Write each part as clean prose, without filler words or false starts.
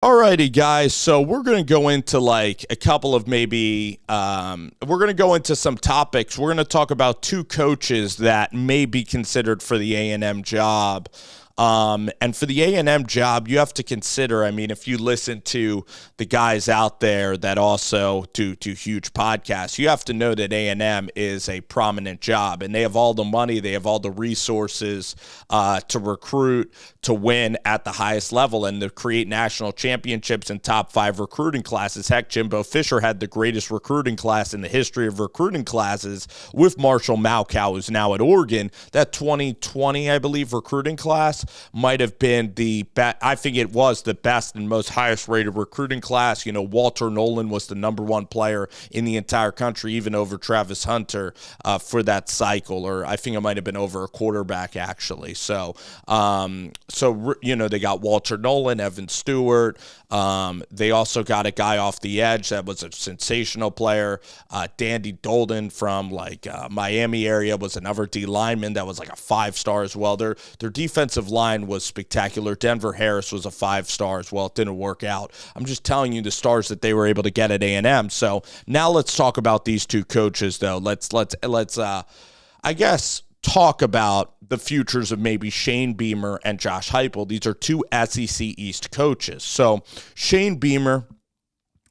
Alrighty, guys. So we're going to go into like a couple of we're going to go into some topics. We're going to talk about two coaches that may be considered for the A&M job. And for the A&M job, you have to consider, I mean, if you listen to the guys out there that also do huge podcasts, you have to know that A&M is a prominent job, and they have all the money, they have all the resources to recruit, to win at the highest level, and to create national championships and top 5 recruiting classes. Heck, Jimbo Fisher had the greatest recruiting class in the history of recruiting classes with Marshall Malkow, who's now at Oregon. That 2020, I believe, recruiting class might have been the best. I think it was the best and most highest rated recruiting class. You know, Walter Nolan was the number 1 player in the entire country, even over Travis Hunter for that cycle, or I think it might have been over a quarterback actually. So you know, they got Walter Nolan, Evan Stewart. They also got a guy off the edge that was a sensational player. Dandy Dolden from Miami area was another D lineman that was like a 5-star as well. Their defensive line was spectacular. Denver Harris was a 5-star as well. It didn't work out. I'm just telling you the stars that they were able to get at A&M. So now let's talk about these two coaches, though. Let's I guess talk about the futures of maybe Shane Beamer and Josh Huepel. These are two SEC East coaches. So Shane Beamer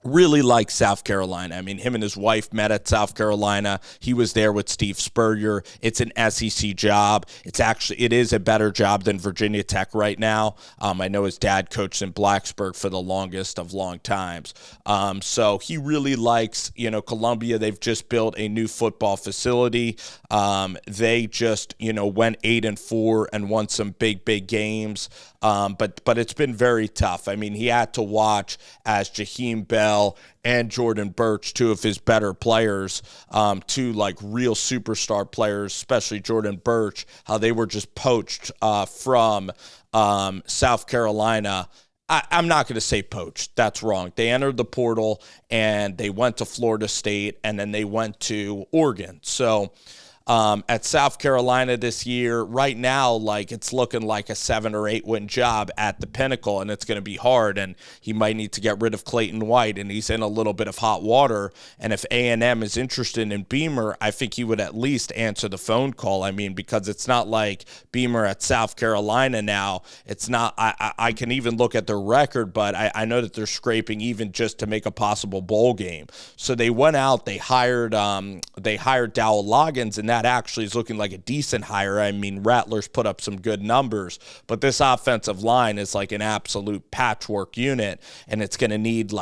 really likes South Carolina. I mean, him and his wife met at South Carolina. He was there with Steve Spurrier. It's an SEC job. It is a better job than Virginia Tech right now. I know his dad coached in Blacksburg for the longest of long times. So he really likes, Columbia. They've just built a new football facility. They just, went 8-4 and won some big games. But it's been very tough. I mean, he had to watch as Jaheim Bell and Jordan Burch, two of his better players, two real superstar players, especially Jordan Burch, how they were just poached from South Carolina. I'm not going to say poached. That's wrong. They entered the portal and they went to Florida State and then they went to Oregon. So at South Carolina this year, right now, it's looking like a 7 or 8 win job at the pinnacle, and it's going to be hard, and he might need to get rid of Clayton White, and he's in a little bit of hot water. And if A&M is interested in Beamer, I think he would at least answer the phone call. I mean, because it's not like Beamer at South Carolina now. It's not, I can even look at their record, but I know that they're scraping even just to make a possible bowl game. So they went out, they hired Dowell Loggins, and that actually is looking like a decent hire. I mean, Rattlers put up some good numbers, but this offensive line is like an absolute patchwork unit, and it's going to need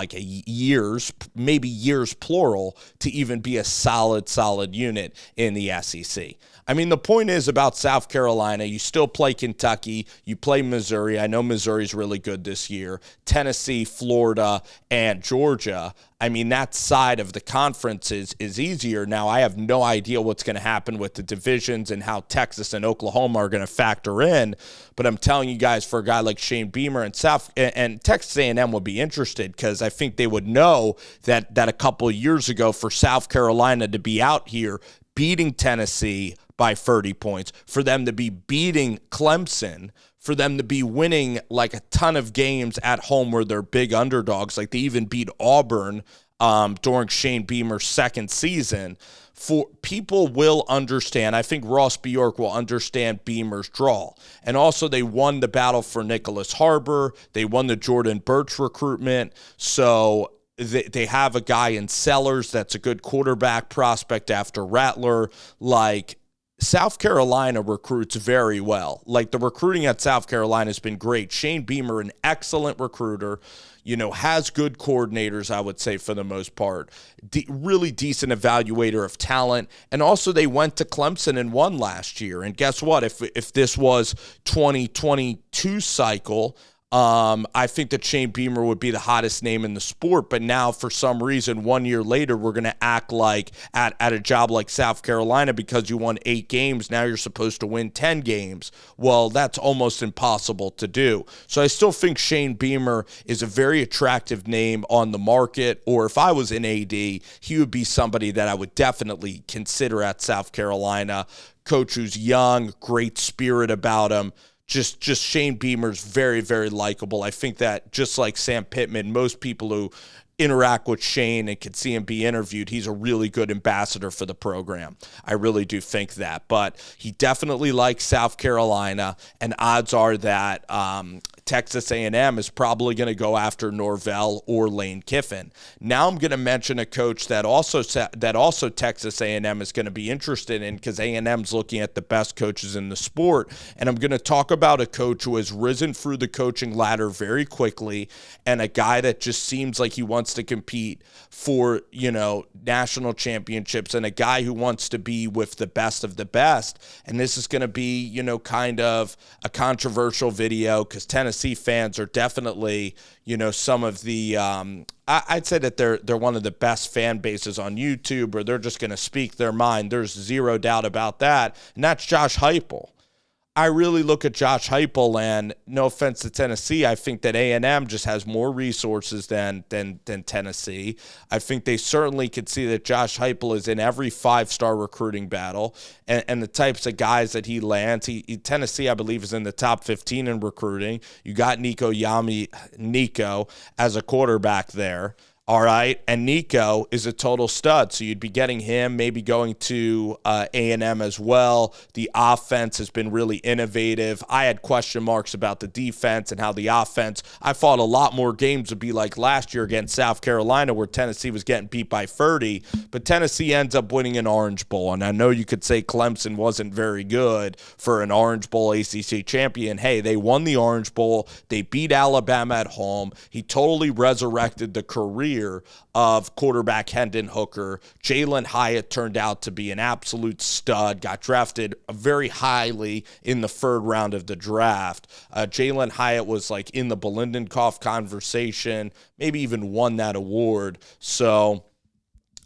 maybe years plural, to even be a solid unit in the SEC. I mean, the point is about South Carolina, you still play Kentucky, you play Missouri. I know Missouri's really good this year. Tennessee, Florida, and Georgia. I mean, that side of the conference is easier. Now, I have no idea what's going to happen with the divisions and how Texas and Oklahoma are going to factor in, but I'm telling you guys, for a guy like Shane Beamer and Texas A&M would be interested, because I think they would know that a couple of years ago, for South Carolina to be out here beating Tennessee by 30 points, for them to be beating Clemson, for them to be winning a ton of games at home where they're big underdogs, like they even beat Auburn during Shane Beamer's second season. For people will understand, I think Ross Bjork will understand Beamer's draw. And also they won the battle for Nicholas Harbor. They won the Jordan Burch recruitment. So they have a guy in Sellers that's a good quarterback prospect after Rattler. South Carolina recruits very well. The recruiting at South Carolina has been great. Shane Beamer, an excellent recruiter, has good coordinators, I would say, for the most part. Really decent evaluator of talent. And also they went to Clemson and won last year. And guess what? If this was 2022 cycle, I think that Shane Beamer would be the hottest name in the sport, but now for some reason, 1 year later, we're going to act like at a job like South Carolina, because you won 8 games, now you're supposed to win 10 games. Well, that's almost impossible to do. So I still think Shane Beamer is a very attractive name on the market, or if I was in AD, he would be somebody that I would definitely consider at South Carolina. Coach who's young, great spirit about him. just Shane Beamer's very, very likable. I think that just like Sam Pittman, most people who interact with Shane and can see him be interviewed, he's a really good ambassador for the program. I really do think that. But he definitely likes South Carolina, and odds are that Texas A&M is probably going to go after Norvell or Lane Kiffin. Now I'm going to mention a coach that also Texas A&M is going to be interested in, because A&M's looking at the best coaches in the sport, and I'm going to talk about a coach who has risen through the coaching ladder very quickly, and a guy that just seems like he wants to compete for, national championships, and a guy who wants to be with the best of the best. And this is going to be, kind of a controversial video, because Tennessee fans are definitely, some of the I'd say that they're one of the best fan bases on YouTube, or they're just going to speak their mind. There's zero doubt about that. And that's Josh Huepel. I really look at Josh Huepel, and no offense to Tennessee, I think that A&M just has more resources than Tennessee. I think they certainly could see that Josh Huepel is in every five-star recruiting battle, and the types of guys that he lands. Tennessee, I believe, is in the top 15 in recruiting. You got Nico as a quarterback there. All right, and Nico is a total stud, so you'd be getting him, maybe going to A&M as well. The offense has been really innovative. I had question marks about the defense and how the offense, I thought a lot more games would be like last year against South Carolina, where Tennessee was getting beat by 30, but Tennessee ends up winning an Orange Bowl, and I know you could say Clemson wasn't very good for an Orange Bowl ACC champion. Hey, they won the Orange Bowl. They beat Alabama at home. He totally resurrected the career of quarterback Hendon Hooker. Jalen Hyatt turned out to be an absolute stud, got drafted very highly in the third round of the draft. Jalen Hyatt was like in the Bilendenkoff conversation, maybe even won that award. So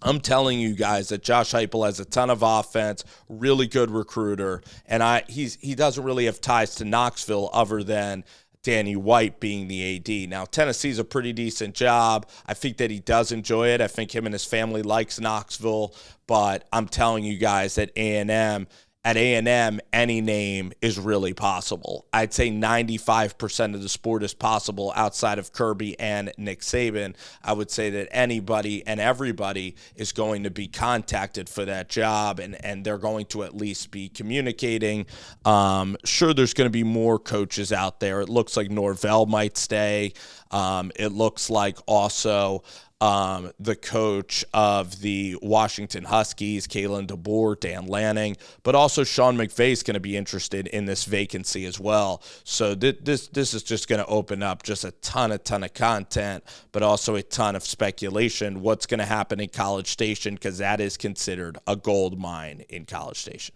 I'm telling you guys that Josh Huepel has a ton of offense, really good recruiter, and he doesn't really have ties to Knoxville other than Danny White being the AD. Now, Tennessee's a pretty decent job. I think that he does enjoy it. I think him and his family likes Knoxville, but I'm telling you guys that at A&M, any name is really possible. I'd say 95% of the sport is possible outside of Kirby and Nick Saban. I would say that anybody and everybody is going to be contacted for that job, and they're going to at least be communicating. Sure, there's going to be more coaches out there. It looks like Norvell might stay. It looks like also the coach of the Washington Huskies, Kalen DeBoer, Dan Lanning, but also Sean McVay is going to be interested in this vacancy as well. So this is just going to open up just a ton of content, but also a ton of speculation. What's going to happen in College Station, because that is considered a gold mine in College Station.